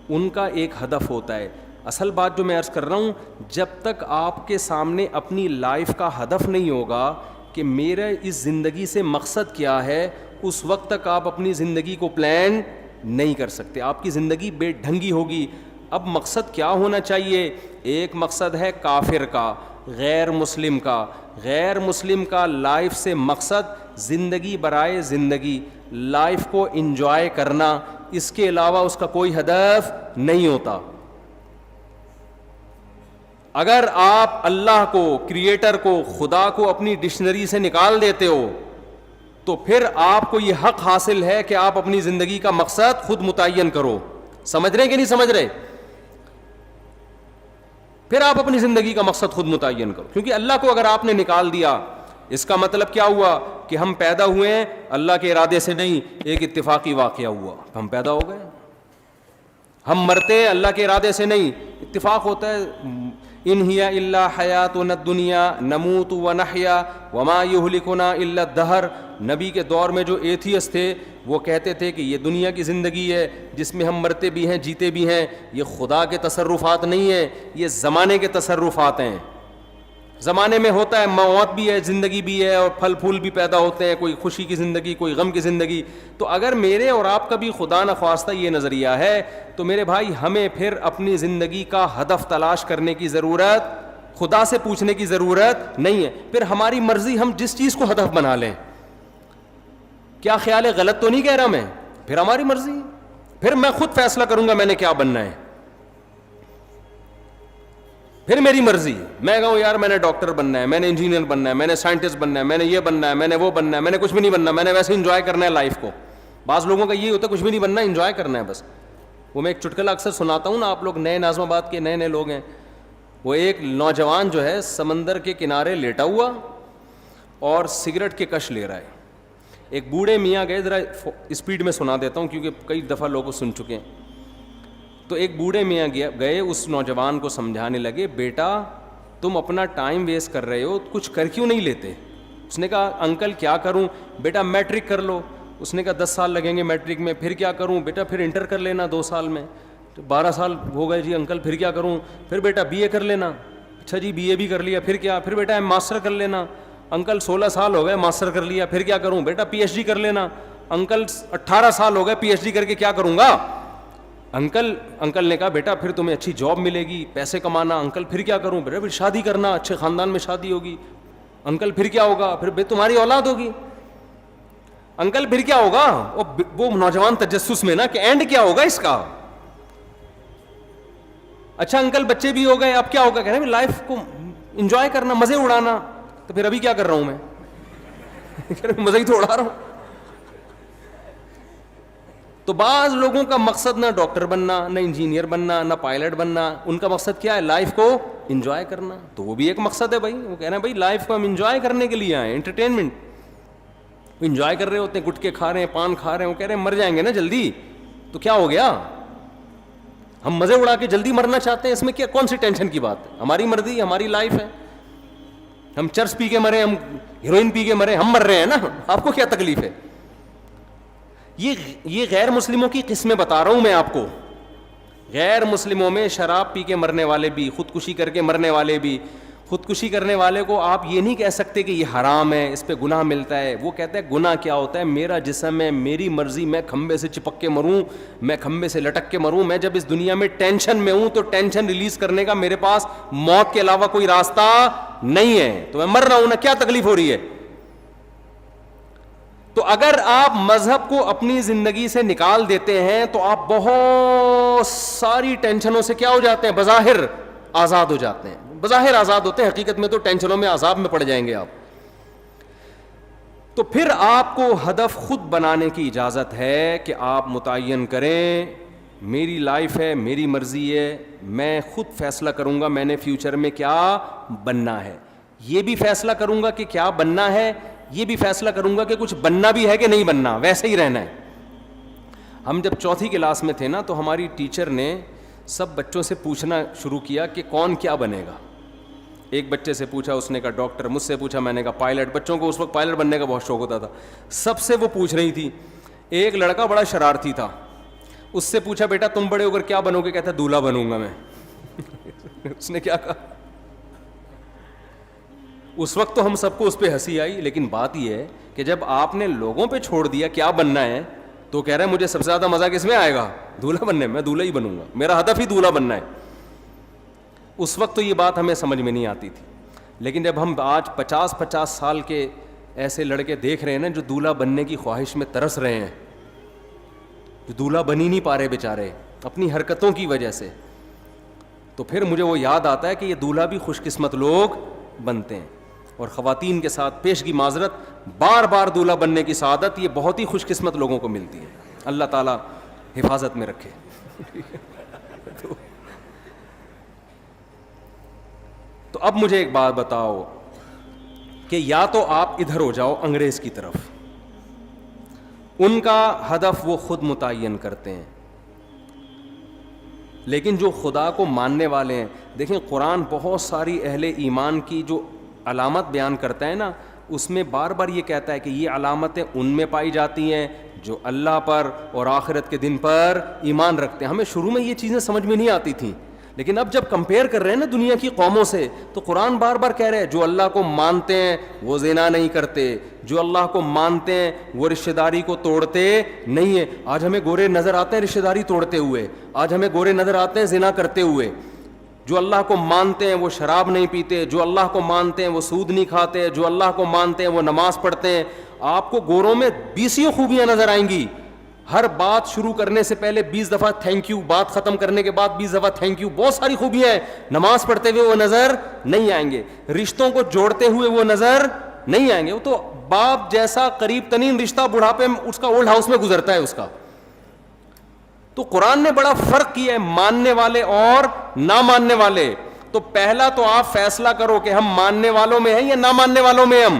ان کا ایک ہدف ہوتا ہے. اصل بات جو میں عرض کر رہا ہوں, جب تک آپ کے سامنے اپنی لائف کا ہدف نہیں ہوگا کہ میرا اس زندگی سے مقصد کیا ہے, اس وقت تک آپ اپنی زندگی کو پلان نہیں کر سکتے. آپ کی زندگی بے ڈھنگی ہوگی. اب مقصد کیا ہونا چاہیے؟ ایک مقصد ہے کافر کا، غیر مسلم کا. غیر مسلم کا لائف سے مقصد زندگی برائے زندگی، لائف کو انجوائے کرنا، اس کے علاوہ اس کا کوئی ہدف نہیں ہوتا. اگر آپ اللہ کو، کریٹر کو، خدا کو اپنی ڈکشنری سے نکال دیتے ہو تو پھر آپ کو یہ حق حاصل ہے کہ آپ اپنی زندگی کا مقصد خود متعین کرو. سمجھ رہے ہیں کہ نہیں سمجھ رہے؟ پھر آپ اپنی زندگی کا مقصد خود متعین کرو، کیونکہ اللہ کو اگر آپ نے نکال دیا، اس کا مطلب کیا ہوا کہ ہم پیدا ہوئے ہیں اللہ کے ارادے سے نہیں، ایک اتفاقی واقعہ ہوا، ہم پیدا ہو گئے. ہم مرتے ہیں اللہ کے ارادے سے نہیں، اتفاق ہوتا ہے. ان ہی الا حیاتنا الدنیا نموت ونحیا وما یہلکنا الا الدہر. نبی کے دور میں جو ایتھیسٹ تھے وہ کہتے تھے کہ یہ دنیا کی زندگی ہے جس میں ہم مرتے بھی ہیں جیتے بھی ہیں، یہ خدا کے تصرفات نہیں ہیں، یہ زمانے کے تصرفات ہیں. زمانے میں ہوتا ہے موت بھی ہے، زندگی بھی ہے، اور پھل پھول بھی پیدا ہوتے ہیں، کوئی خوشی کی زندگی، کوئی غم کی زندگی. تو اگر میرے اور آپ کا بھی خدا نخواستہ یہ نظریہ ہے تو میرے بھائی ہمیں پھر اپنی زندگی کا ہدف تلاش کرنے کی ضرورت، خدا سے پوچھنے کی ضرورت نہیں ہے. پھر ہماری مرضی ہم جس چیز کو ہدف بنا لیں. کیا خیال ہے؟ غلط تو نہیں کہہ رہا میں؟ پھر ہماری مرضی، پھر میں خود فیصلہ کروں گا میں نے کیا بننا ہے، پھر میری مرضی. میں کہوں یار میں نے ڈاکٹر بننا ہے، میں نے انجینئر بننا ہے، میں نے سائنٹسٹ بننا ہے، میں نے یہ بننا ہے، میں نے وہ بننا ہے، میں نے کچھ بھی نہیں بننا، میں نے ویسے انجوائے کرنا ہے لائف کو. بعض لوگوں کا یہ ہوتا ہے کچھ بھی نہیں بننا، انجوائے کرنا ہے بس. وہ میں ایک چٹکلا اکثر سناتا ہوں نا، آپ لوگ نئے ناظم آباد کے نئے لوگ ہیں. وہ ایک نوجوان جو ہے سمندر کے کنارے لیٹا ہوا اور سگریٹ کے کش لے رہا ہے. ایک بوڑھے میاں گئے، ذرا اسپیڈ میں سنا دیتا ہوں کیونکہ کئی دفعہ لوگ سن چکے ہیں. تو ایک بوڑھے میاں گئے اس نوجوان کو سمجھانے لگے، بیٹا تم اپنا ٹائم ویسٹ کر رہے ہو، کچھ کر کیوں نہیں لیتے؟ اس نے کہا انکل کیا کروں؟ بیٹا میٹرک کر لو. اس نے کہا 10 سال لگیں گے میٹرک میں. پھر کیا کروں؟ بیٹا پھر انٹر کر لینا 2 سال میں. 12 سال ہو گئے جی انکل پھر کیا کروں؟ پھر بیٹا بی اے کر لینا. اچھا جی بی اے بھی کر لیا، پھر کیا؟ پھر بیٹا ماسٹر کر لینا. انکل 16 سال ہو گئے ماسٹر کر لیا، پھر کیا کروں؟ بیٹا پی ایچ ڈی کر لینا. انکل 18 سال ہو گئے پی ایچ ڈی کر کے کیا کروں گا؟ انکل نے کہا بیٹا پھر تمہیں اچھی جاب ملے گی، پیسے کمانا. انکل پھر کیا کروں؟ بیٹا پھر شادی کرنا، اچھے خاندان میں شادی ہوگی. انکل پھر کیا ہوگا؟ پھر تمہاری اولاد ہوگی. انکل پھر کیا ہوگا؟ وہ نوجوان تجسس میں نا کہ اینڈ کیا ہوگا اس کا. اچھا انکل بچے بھی ہو گئے، اب کیا ہوگا؟ کہہ رہے ہیں لائف کو انجوائے کرنا، مزے اڑانا. تو پھر ابھی کیا کر رہا ہوں میں؟ مزے ہی تو اڑا رہا ہوں. تو بعض لوگوں کا مقصد نہ ڈاکٹر بننا، نہ انجینئر بننا، نہ پائلٹ بننا. ان کا مقصد کیا ہے؟ لائف کو انجوائے کرنا. تو وہ بھی ایک مقصد ہے بھائی. وہ کہہ رہے ہیں بھائی لائف کو ہم انجوائے کرنے کے لیے آئے، انٹرٹینمنٹ. انجوائے کر رہے ہوتے ہیں، گٹکے کھا رہے ہیں، پان کھا رہے ہیں. وہ کہہ رہے ہیں مر جائیں گے نا جلدی، تو کیا ہو گیا؟ ہم مزے اڑا کے جلدی مرنا چاہتے ہیں، اس میں کیا کون سی ٹینشن کی بات ہے؟ ہماری مرضی، ہماری لائف ہے. ہم چرس پی کے مرے، ہم ہیروئن پی کے مرے، ہم مر رہے ہیں نا. آپ کو کیا تکلیف ہے؟ یہ غیر مسلموں کی قسمیں بتا رہا ہوں میں آپ کو. غیر مسلموں میں شراب پی کے مرنے والے بھی، خودکشی کر کے مرنے والے بھی. خودکشی کرنے والے کو آپ یہ نہیں کہہ سکتے کہ یہ حرام ہے، اس پہ گناہ ملتا ہے. وہ کہتا ہے گناہ کیا ہوتا ہے؟ میرا جسم ہے، میری مرضی، میں کھمبے سے چپک کے مروں، میں کھمبے سے لٹک کے مروں. میں جب اس دنیا میں ٹینشن میں ہوں تو ٹینشن ریلیز کرنے کا میرے پاس موت کے علاوہ کوئی راستہ نہیں ہے، تو میں مر رہا ہوں نا. کیا تکلیف ہو رہی ہے؟ تو اگر آپ مذہب کو اپنی زندگی سے نکال دیتے ہیں تو آپ بہت ساری ٹینشنوں سے کیا ہو جاتے ہیں؟ بظاہر آزاد ہو جاتے ہیں. بظاہر آزاد ہوتے ہیں، حقیقت میں تو ٹینشنوں میں، عذاب میں پڑ جائیں گے آپ. تو پھر آپ کو ہدف خود بنانے کی اجازت ہے کہ آپ متعین کریں میری لائف ہے، میری مرضی ہے، میں خود فیصلہ کروں گا میں نے فیوچر میں کیا بننا ہے. یہ بھی فیصلہ کروں گا کہ کیا بننا ہے، یہ بھی فیصلہ کروں گا کہ کچھ بننا بھی ہے کہ نہیں بننا، ویسے ہی رہنا ہے. ہم جب 4تھی کلاس میں تھے نا تو ہماری ٹیچر نے سب بچوں سے پوچھنا شروع کیا کہ کون کیا بنے گا. ایک بچے سے پوچھا، اس نے کہا ڈاکٹر. مجھ سے پوچھا، میں نے کہا پائلٹ. بچوں کو اس وقت پائلٹ بننے کا بہت شوق ہوتا تھا. سب سے وہ پوچھ رہی تھی. ایک لڑکا بڑا شرارتی تھا، اس سے پوچھا بیٹا تم بڑے ہو کر کیا بنو گے؟ کہتا دولہا بنوں گا میں. اس نے کیا کہا؟ اس وقت تو ہم سب کو اس پہ ہنسی آئی، لیکن بات یہ ہے کہ جب آپ نے لوگوں پہ چھوڑ دیا کیا بننا ہے تو کہہ رہے ہیں مجھے سب سے زیادہ مزہ کس میں آئے گا؟ دولہا بننے میں. میں دولہا ہی بنوں گا, میرا ہدف ہی دولہا بننا ہے. اس وقت تو یہ بات ہمیں سمجھ میں نہیں آتی تھی, لیکن جب ہم آج 50 سال کے ایسے لڑکے دیکھ رہے ہیں نا جو دولہا بننے کی خواہش میں ترس رہے ہیں, جو دولہا بن ہی نہیں پا رہے بیچارے اپنی حرکتوں کی وجہ سے, تو پھر مجھے وہ یاد آتا ہے کہ یہ دولہا بھی خوش قسمت لوگ بنتے ہیں. اور خواتین کے ساتھ پیشگی معذرت, بار بار دولہا بننے کی سعادت یہ بہت ہی خوش قسمت لوگوں کو ملتی ہے. اللہ تعالیٰ حفاظت میں رکھے. تو اب مجھے ایک بات بتاؤ کہ یا تو آپ ادھر ہو جاؤ انگریز کی طرف, ان کا ہدف وہ خود متعین کرتے ہیں, لیکن جو خدا کو ماننے والے ہیں, دیکھیں قرآن بہت ساری اہل ایمان کی جو علامت بیان کرتا ہے نا, اس میں بار بار یہ کہتا ہے کہ یہ علامتیں ان میں پائی جاتی ہیں جو اللہ پر اور آخرت کے دن پر ایمان رکھتے ہیں. ہمیں شروع میں یہ چیزیں سمجھ میں نہیں آتی تھیں, لیکن اب جب کمپیئر کر رہے ہیں نا دنیا کی قوموں سے, تو قرآن بار بار کہہ رہے ہیں جو اللہ کو مانتے ہیں وہ زنا نہیں کرتے, جو اللہ کو مانتے ہیں وہ رشتہ داری کو توڑتے نہیں ہیں. آج ہمیں گورے نظر آتے ہیں رشتہ داری توڑتے ہوئے, آج ہمیں گورے نظر آتے ہیں زنا کرتے ہوئے. جو اللہ کو مانتے ہیں وہ شراب نہیں پیتے, جو اللہ کو مانتے ہیں وہ سود نہیں کھاتے, جو اللہ کو مانتے ہیں وہ نماز پڑھتے ہیں. آپ کو گوروں میں 20 خوبیاں نظر آئیں گی. ہر بات شروع کرنے سے پہلے 20 دفعہ تھینک یو, بات ختم کرنے کے بعد 20 دفعہ تھینک یو. بہت ساری خوبیاں ہیں. نماز پڑھتے ہوئے وہ نظر نہیں آئیں گے, رشتوں کو جوڑتے ہوئے وہ نظر نہیں آئیں گے. وہ تو باپ جیسا قریب ترین رشتہ بڑھاپے میں اس کا اولڈ ہاؤس میں گزرتا ہے اس کا. تو قرآن نے بڑا فرق کیا ہے ماننے والے اور نہ ماننے والے. تو پہلا تو آپ فیصلہ کرو کہ ہم ماننے والوں میں ہیں یا نہ ماننے والوں میں. ہم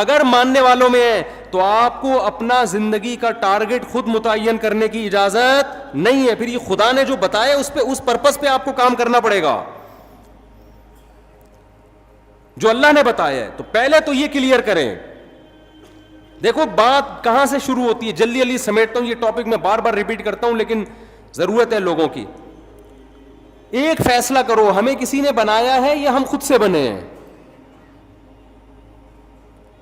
اگر ماننے والوں میں ہیں تو آپ کو اپنا زندگی کا ٹارگٹ خود متعین کرنے کی اجازت نہیں ہے. پھر یہ خدا نے جو بتایا اس پرپس پہ آپ کو کام کرنا پڑے گا جو اللہ نے بتایا ہے. تو پہلے تو یہ کلیئر کریں. دیکھو بات کہاں سے شروع ہوتی ہے, جلدی جلدی سمیٹتا ہوں, یہ ٹاپک میں بار بار ریپیٹ کرتا ہوں لیکن ضرورت ہے لوگوں کی. ایک فیصلہ کرو, ہمیں کسی نے بنایا ہے یا ہم خود سے بنے ہیں.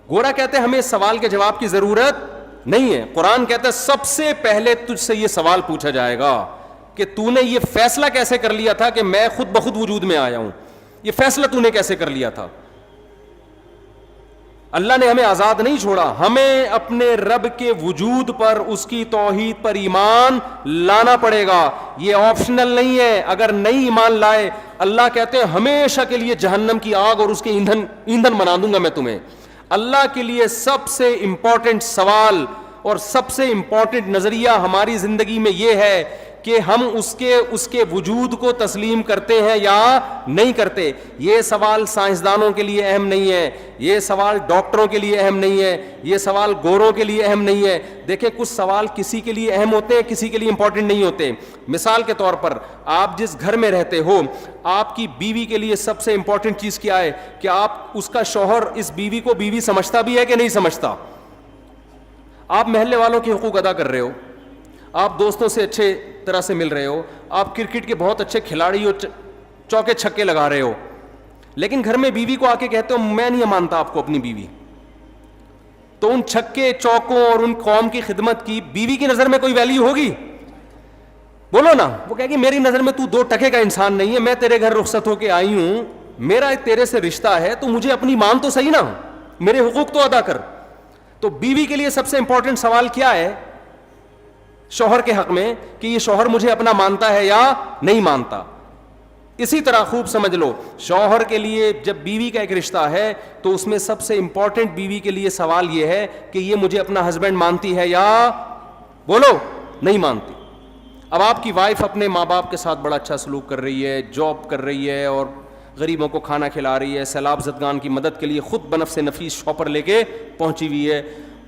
گورا کہتے ہیں ہمیں اس سوال کے جواب کی ضرورت نہیں ہے. قرآن کہتا ہے سب سے پہلے تجھ سے یہ سوال پوچھا جائے گا کہ تو نے یہ فیصلہ کیسے کر لیا تھا کہ میں خود بخود وجود میں آیا ہوں. یہ فیصلہ تو نے کیسے کر لیا تھا. اللہ نے ہمیں آزاد نہیں چھوڑا, ہمیں اپنے رب کے وجود پر, اس کی توحید پر ایمان لانا پڑے گا. یہ آپشنل نہیں ہے. اگر نہیں ایمان لائے, اللہ کہتے ہیں ہمیشہ کے لیے جہنم کی آگ اور اس کے ایندھن بنا دوں گا میں تمہیں. اللہ کے لیے سب سے امپورٹنٹ سوال اور سب سے امپورٹنٹ نظریہ ہماری زندگی میں یہ ہے کہ ہم اس کے وجود کو تسلیم کرتے ہیں یا نہیں کرتے. یہ سوال سائنسدانوں کے لیے اہم نہیں ہے, یہ سوال ڈاکٹروں کے لیے اہم نہیں ہے, یہ سوال گوروں کے لیے اہم نہیں ہے. دیکھیں کچھ سوال کسی کے لیے اہم ہوتے ہیں, کسی کے لیے امپورٹنٹ نہیں ہوتے. مثال کے طور پر آپ جس گھر میں رہتے ہو, آپ کی بیوی کے لیے سب سے امپورٹنٹ چیز کیا ہے کہ آپ اس کا شوہر اس بیوی کو بیوی سمجھتا بھی ہے کہ نہیں سمجھتا. آپ محلے والوں کے حقوق ادا کر رہے ہو, آپ دوستوں سے اچھے طرح سے مل رہے ہو, آپ کرکٹ کے بہت اچھے کھلاڑی ہو, چوکے چھکے لگا رہے ہو, لیکن گھر میں بیوی کو آ کے کہتے ہو میں نہیں مانتا آپ کو اپنی بیوی. تو ان چھکے چوکوں اور ان قوم کی خدمت کی بیوی کی نظر میں کوئی ویلیو ہوگی؟ بولو نا. وہ کہے گی میری نظر میں تو 2 ٹکے کا انسان نہیں ہے, میں تیرے گھر رخصت ہو کے آئی ہوں, میرا تیرے سے رشتہ ہے, تو مجھے اپنی مان تو صحیح نا, میرے حقوق تو ادا کر. تو بیوی کے لیے سب سے امپورٹنٹ سوال کیا ہے شوہر کے حق میں کہ یہ شوہر مجھے اپنا مانتا ہے یا نہیں مانتا. اسی طرح خوب سمجھ لو, شوہر کے لیے جب بیوی کا ایک رشتہ ہے تو اس میں سب سے امپورٹنٹ بیوی کے لیے سوال یہ ہے کہ یہ مجھے اپنا ہسبینڈ مانتی ہے یا بولو نہیں مانتی. اب آپ کی وائف اپنے ماں باپ کے ساتھ بڑا اچھا سلوک کر رہی ہے, جاب کر رہی ہے اور غریبوں کو کھانا کھلا رہی ہے, سیلاب زدگان کی مدد کے لیے خود بنفس نفیس شاپر لے کے پہنچی ہوئی ہے,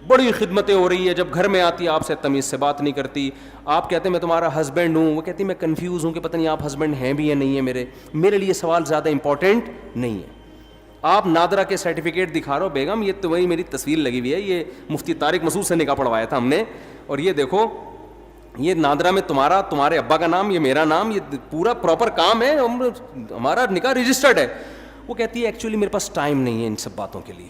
بڑی خدمتیں ہو رہی ہے. جب گھر میں آتی ہے آپ سے تمیز سے بات نہیں کرتی, آپ کہتے ہیں میں تمہارا ہسبینڈ ہوں, وہ کہتی ہے میں کنفیوز ہوں کہ پتہ نہیں آپ ہسبینڈ ہیں بھی یا نہیں ہے. میرے لیے سوال زیادہ امپورٹنٹ نہیں ہے. آپ نادرا کے سرٹیفکیٹ دکھا رہے ہو, بیگم یہ تو وہی میری تصویر لگی ہوئی ہے, یہ مفتی طارق مسعود سے نکاح پڑھوایا تھا ہم نے, اور یہ دیکھو یہ نادرا میں تمہارے ابا کا نام, یہ میرا نام, یہ پورا پراپر کام ہے, ہمارا نکاح رجسٹرڈ ہے. وہ کہتی ہے ایکچولی میرے پاس ٹائم نہیں ہے ان سب باتوں کے لیے.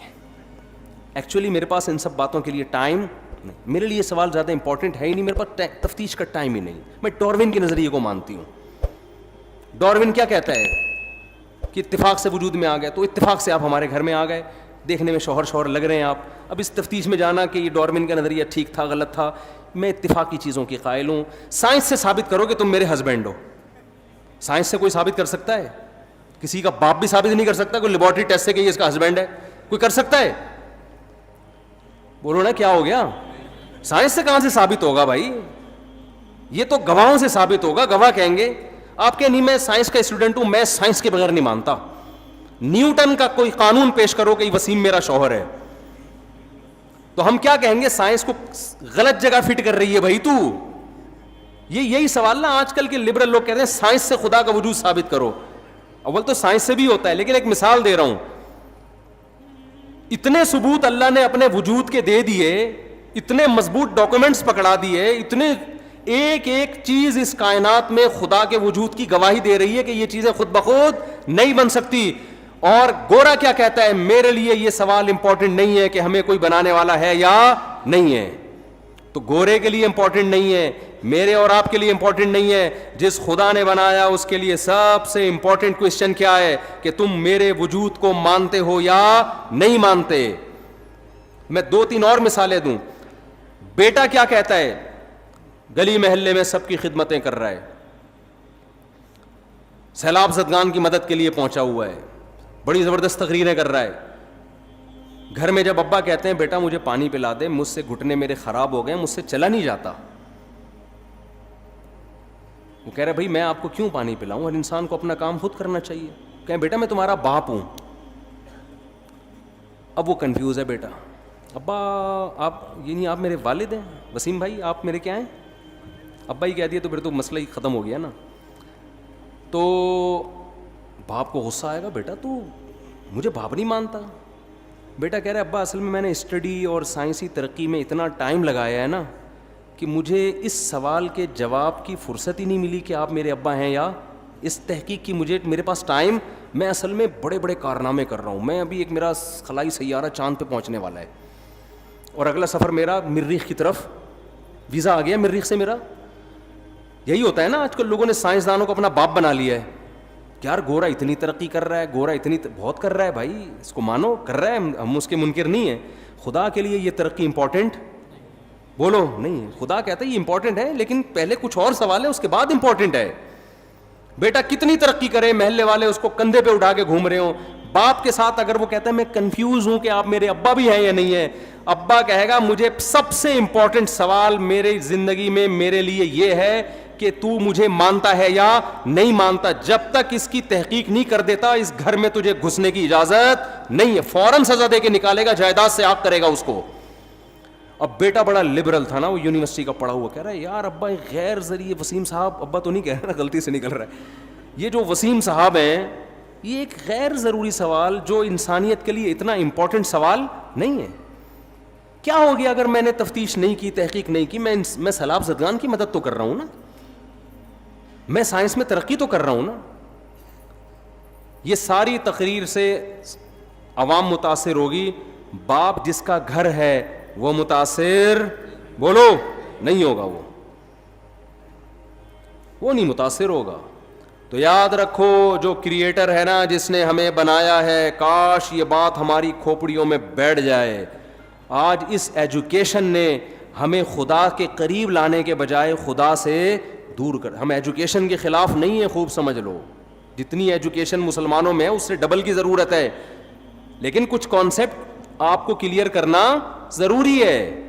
ایکچولی میرے پاس ان سب باتوں کے لیے ٹائم نہیں, میرے لیے سوال زیادہ امپورٹنٹ ہے ہی نہیں, میرے پاس تفتیش کا ٹائم ہی نہیں. میں ڈاروین کے نظریے کو مانتی ہوں. ڈاروین کیا کہتا ہے کہ اتفاق سے وجود میں آ گئے, تو اتفاق سے آپ ہمارے گھر میں آ گئے, دیکھنے میں شوہر لگ رہے ہیں آپ. اب اس تفتیش میں جانا کہ یہ ڈاروین کا نظریہ ٹھیک تھا غلط تھا, میں اتفاقی چیزوں کی قائل ہوں. سائنس سے ثابت کرو کہ تم میرے ہسبینڈ ہو. سائنس سے کوئی ثابت کر سکتا ہے؟ کسی کا باپ بھی ثابت نہیں کر سکتا. کوئی لیبارٹری ٹیسٹ سے کہ یہ اس کا ہسبینڈ ہے, کوئی کر سکتا ہے؟ بولو نا کیا ہو گیا؟ سائنس سے کہاں سے ثابت ہوگا بھائی؟ یہ تو گواہوں سے ثابت ہوگا. گواہ کہیں گے. آپ کے نہیں, میں سائنس کا اسٹوڈنٹ ہوں, میں سائنس کے بغیر نہیں مانتا. نیوٹن کا کوئی قانون پیش کرو کہ وسیم میرا شوہر ہے, تو ہم کیا کہیں گے؟ سائنس کو غلط جگہ فٹ کر رہی ہے بھائی تو. یہی سوال نا آج کل کے لبرل لوگ کہتے ہیں سائنس سے خدا کا وجود ثابت کرو. اول تو سائنس سے بھی ہوتا ہے, لیکن ایک مثال دے رہا ہوں. اتنے ثبوت اللہ نے اپنے وجود کے دے دیے, اتنے مضبوط ڈاکومنٹس پکڑا دیے, اتنے ایک ایک چیز اس کائنات میں خدا کے وجود کی گواہی دے رہی ہے کہ یہ چیزیں خود بخود نہیں بن سکتی. اور گورا کیا کہتا ہے؟ میرے لیے یہ سوال امپورٹنٹ نہیں ہے کہ ہمیں کوئی بنانے والا ہے یا نہیں ہے. تو گورے کے لیے امپورٹنٹ نہیں ہے, میرے اور آپ کے لیے امپورٹنٹ نہیں ہے. جس خدا نے بنایا اس کے لیے سب سے امپورٹنٹ کوشچن کیا ہے کہ تم میرے وجود کو مانتے ہو یا نہیں مانتے. میں 2-3 اور مثالیں دوں. بیٹا کیا کہتا ہے؟ گلی محلے میں سب کی خدمتیں کر رہا ہے, سیلاب زدگان کی مدد کے لیے پہنچا ہوا ہے, بڑی زبردست تقریریں کر رہا ہے. گھر میں جب ابا کہتے ہیں بیٹا مجھے پانی پلا دے, مجھ سے گھٹنے میرے خراب ہو گئے, مجھ سے چلا نہیں جاتا, وہ کہہ رہے بھائی میں آپ کو کیوں پانی پلاؤں, ہر انسان کو اپنا کام خود کرنا چاہیے. کہیں بیٹا میں تمہارا باپ ہوں. اب وہ کنفیوز ہے بیٹا, ابا آپ یعنی آپ میرے والد ہیں, وسیم بھائی آپ میرے کیا ہیں؟ ابا ہی کہہ دیا تو پھر تو مسئلہ ہی ختم ہو گیا نا. تو باپ کو غصہ آئے گا, بیٹا تو مجھے باپ نہیں مانتا. بیٹا کہہ رہا ہے ابا اصل میں نے اسٹڈی اور سائنسی ترقی میں اتنا ٹائم لگایا ہے نا کہ مجھے اس سوال کے جواب کی فرصت ہی نہیں ملی کہ آپ میرے ابا ہیں یا اس تحقیق کی میرے پاس ٹائم, میں اصل میں بڑے بڑے کارنامے کر رہا ہوں. میں ابھی ایک میرا خلائی سیارہ چاند پہ پہنچنے والا ہے اور اگلا سفر میرا مریخ کی طرف, ویزا آ گیا مریخ سے میرا. یہی ہوتا ہے نا آج کل لوگوں نے سائنسدانوں کو اپنا باپ بنا لیا ہے. یار گورا اتنی ترقی کر رہا ہے, گورا اتنی بہت کر رہا ہے, بھائی اس کو مانو, کر رہا ہے, ہم اس کے منکر نہیں ہیں. خدا کے لیے یہ ترقی امپورٹنٹ بولو نہیں, خدا کہتا ہے یہ امپورٹنٹ ہے لیکن پہلے کچھ اور سوال ہے, اس کے بعد امپورٹنٹ ہے. بیٹا کتنی ترقی کرے, محلے والے اس کو کندھے پہ اٹھا کے گھوم رہے ہوں. باپ کے ساتھ اگر وہ کہتا ہے میں کنفیوز ہوں کہ آپ میرے ابا بھی ہیں یا نہیں ہیں, ابا کہے گا مجھے سب سے امپورٹنٹ سوال میرے زندگی میں میرے لیے یہ ہے کہ تو مجھے مانتا ہے یا نہیں مانتا. جب تک اس کی تحقیق نہیں کر دیتا اس گھر میں تجھے گھسنے کی اجازت نہیں ہے. فوراً سزا دے کے نکالے گا, جائیداد سے آگ کرے گا اس کو. اب بیٹا بڑا لبرل تھا نا, وہ یونیورسٹی کا پڑھا ہوا, کہہ رہا ہے یار ابا غیر ذریعے وسیم صاحب, ابا تو نہیں کہہ رہا, غلطی سے نکل رہا ہے, یہ جو وسیم صاحب ہیں یہ ایک غیر ضروری سوال جو انسانیت کے لیے اتنا امپورٹنٹ سوال نہیں ہے. کیا ہو گیا اگر میں نے تفتیش نہیں کی, تحقیق نہیں کی, میں سیلاب زدگان کی مدد تو کر رہا ہوں نا, میں سائنس میں ترقی تو کر رہا ہوں نا. یہ ساری تقریر سے عوام متاثر ہوگی, باپ جس کا گھر ہے وہ متاثر بولو نہیں ہوگا, وہ نہیں متاثر ہوگا. تو یاد رکھو جو کریٹر ہے نا, جس نے ہمیں بنایا ہے, کاش یہ بات ہماری کھوپڑیوں میں بیٹھ جائے. آج اس ایجوکیشن نے ہمیں خدا کے قریب لانے کے بجائے خدا سے دور کر. ہم ایجوکیشن کے خلاف نہیں ہیں, خوب سمجھ لو, جتنی ایجوکیشن مسلمانوں میں ہے اس سے ڈبل کی ضرورت ہے, لیکن کچھ کانسیپٹ آپ کو کلیئر کرنا ضروری ہے.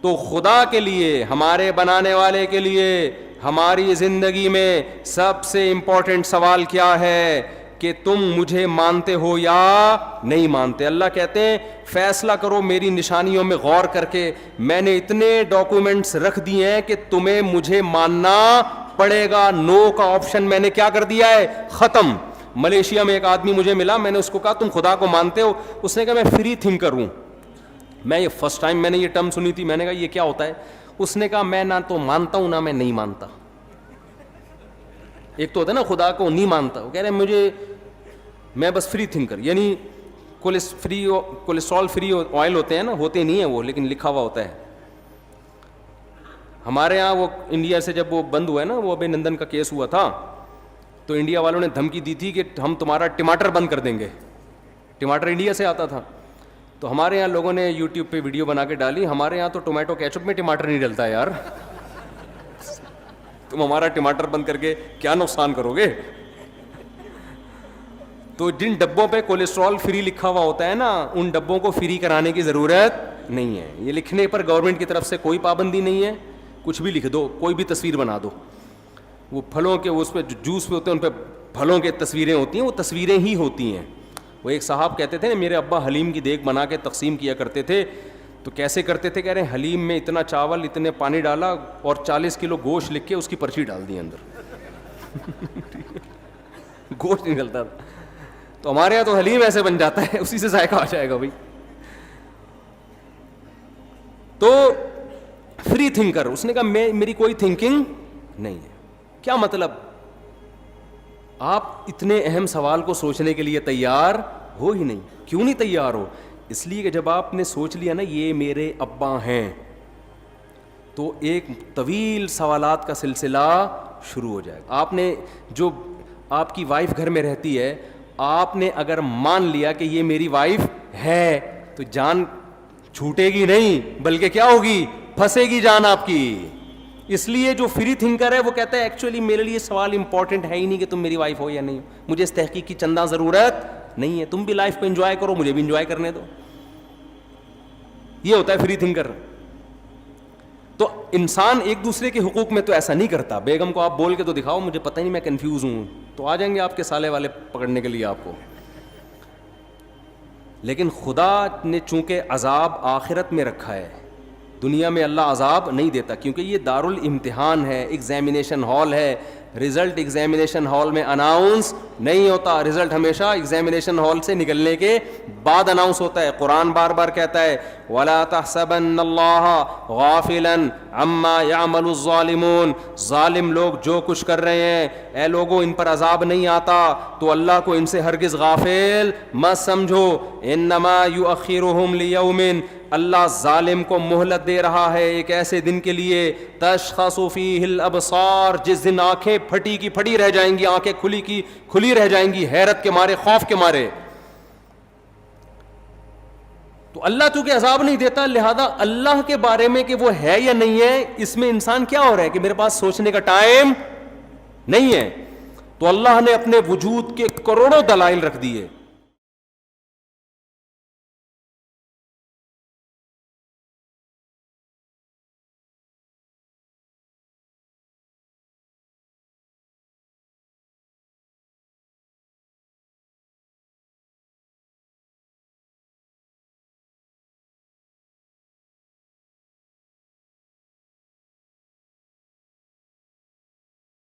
تو خدا کے لیے, ہمارے بنانے والے کے لیے, ہماری زندگی میں سب سے امپورٹنٹ سوال کیا ہے کہ تم مجھے مانتے ہو یا نہیں مانتے. اللہ کہتے ہیں فیصلہ کرو میری نشانیوں میں غور کر کے, میں نے اتنے ڈاکومنٹس رکھ دیے ہیں کہ تمہیں مجھے ماننا پڑے گا. نو کا آپشن میں نے کیا کر دیا ہے, ختم. ملیشیا میں ایک آدمی مجھے ملا, میں نے اس کو کہا تم خدا کو مانتے ہو؟ اس نے کہا میں فری تھنکر ہوں. میں یہ فرسٹ ٹائم میں نے یہ ٹرم سنی تھی, میں نے کہا یہ کیا ہوتا ہے؟ اس نے کہا میں نہ تو مانتا ہوں نہ میں نہیں مانتا. ایک تو ہوتا ہے نا خدا کو نہیں مانتا, وہ کہہ رہے میں بس فری تھنکر, یعنی کولیسٹرول فری آئل ہوتے ہیں نا, ہوتے نہیں ہیں وہ, لیکن لکھا ہوا ہوتا ہے. ہمارے یہاں وہ انڈیا سے جب وہ بند ہوا ہے نا, وہ ابے نندن کا کیس ہوا تھا, تو انڈیا والوں نے دھمکی دی تھی کہ ہم تمہارا ٹماٹر بند کر دیں گے. ٹماٹر انڈیا سے آتا تھا, تو ہمارے یہاں لوگوں نے یوٹیوب پہ ویڈیو بنا کے ڈالی, ہمارے یہاں تو ٹومیٹو کیچپ میں ٹماٹر نہیں ڈلتا یار, تم ہمارا ٹماٹر بند کر کے کیا نقصان کرو گے. تو جن ڈبوں پہ کولیسٹرول فری لکھا ہوا ہوتا ہے نا, ان ڈبوں کو فری کرانے کی ضرورت نہیں ہے. یہ لکھنے پر گورنمنٹ کی طرف سے کوئی پابندی نہیں ہے, کچھ بھی لکھ دو, کوئی بھی تصویر بنا دو. وہ پھلوں کے اس پہ جو جوس پہ ہوتے ہیں ان پہ پھلوں کے تصویریں ہوتی ہیں, وہ تصویریں ہی ہوتی ہیں. وہ ایک صاحب کہتے تھے میرے ابا حلیم کی دیگ بنا کے تقسیم کیا کرتے تھے, تو کیسے کرتے تھے, کہہ رہے ہیں حلیم میں اتنا چاول اتنے پانی ڈالا اور 40 کلو گوشت لکھ کے اس کی پرچی ڈال دی اندر. گوشت نہیں ڈلتا تھا. تو ہمارے یہاں تو حلیم ایسے بن جاتا ہے, اسی سے ذائقہ آ جائے گا بھائی. تو فری تھنکر, اس نے کہا میری کوئی تھنکنگ نہیں ہے. کیا مطلب, آپ اتنے اہم سوال کو سوچنے کے لیے تیار ہو ہی نہیں. کیوں نہیں تیار ہو؟ اس لیے کہ جب آپ نے سوچ لیا نا یہ میرے ابا ہیں, تو ایک طویل سوالات کا سلسلہ شروع ہو جائے گا. آپ نے جو آپ کی وائف گھر میں رہتی ہے, آپ نے اگر مان لیا کہ یہ میری وائف ہے, تو جان چھوٹے گی نہیں, بلکہ کیا ہوگی, پھنسے گی جان آپ کی. اس لیے جو فری تھنکر ہے وہ کہتا ہے ایکچولی میرے لیے سوال امپورٹنٹ ہے ہی نہیں کہ تم میری وائف ہو یا نہیں, مجھے اس تحقیق کی چندہ ضرورت نہیں ہے, تم بھی لائف کو انجوائے کرو, مجھے بھی انجوائے کرنے دو. یہ ہوتا ہے فری تھنکر. تو انسان ایک دوسرے کے حقوق میں تو ایسا نہیں کرتا. بیگم کو آپ بول کے تو دکھاؤ مجھے پتہ ہی نہیں, میں کنفیوز ہوں, تو آ جائیں گے آپ کے سالے والے پکڑنے کے لیے آپ کو. لیکن خدا نے چونکہ عذاب آخرت میں رکھا ہے, دنیا میں اللہ عذاب نہیں دیتا, کیونکہ یہ دارالامتحان ہے, ایگزامینیشن ہال ہے. رزلٹ ایگزامینیشن ہال میں اناؤنس نہیں ہوتا, رزلٹ ہمیشہ ایگزامینیشن ہال سے نکلنے کے بعد اناؤنس ہوتا ہے. قرآن بار بار کہتا ہے وَلَا تَحْسَبَنَّ اللَّهَ غَافِلًا عَمَّا يَعْمَلُ الظَّالِمُونَ, ظالم لوگ جو کچھ کر رہے ہیں, اے لوگوں ان پر عذاب نہیں آتا, تو اللہ کو ان سے ہرگز غافل مت سمجھو. انما یؤخرہم لیوم, اللہ ظالم کو مہلت دے رہا ہے ایک ایسے دن کے لیے, تشخص فیہ الابصار, جس دن آنکھیں پھٹی کی پھٹی رہ جائیں گی, آنکھیں کھلی کی کھلی رہ جائیں گی, حیرت کے مارے, خوف کے مارے. تو اللہ چونکہ عذاب نہیں دیتا, لہذا اللہ کے بارے میں کہ وہ ہے یا نہیں ہے, اس میں انسان کیا ہو رہا ہے کہ میرے پاس سوچنے کا ٹائم نہیں ہے. تو اللہ نے اپنے وجود کے کروڑوں دلائل رکھ دیے.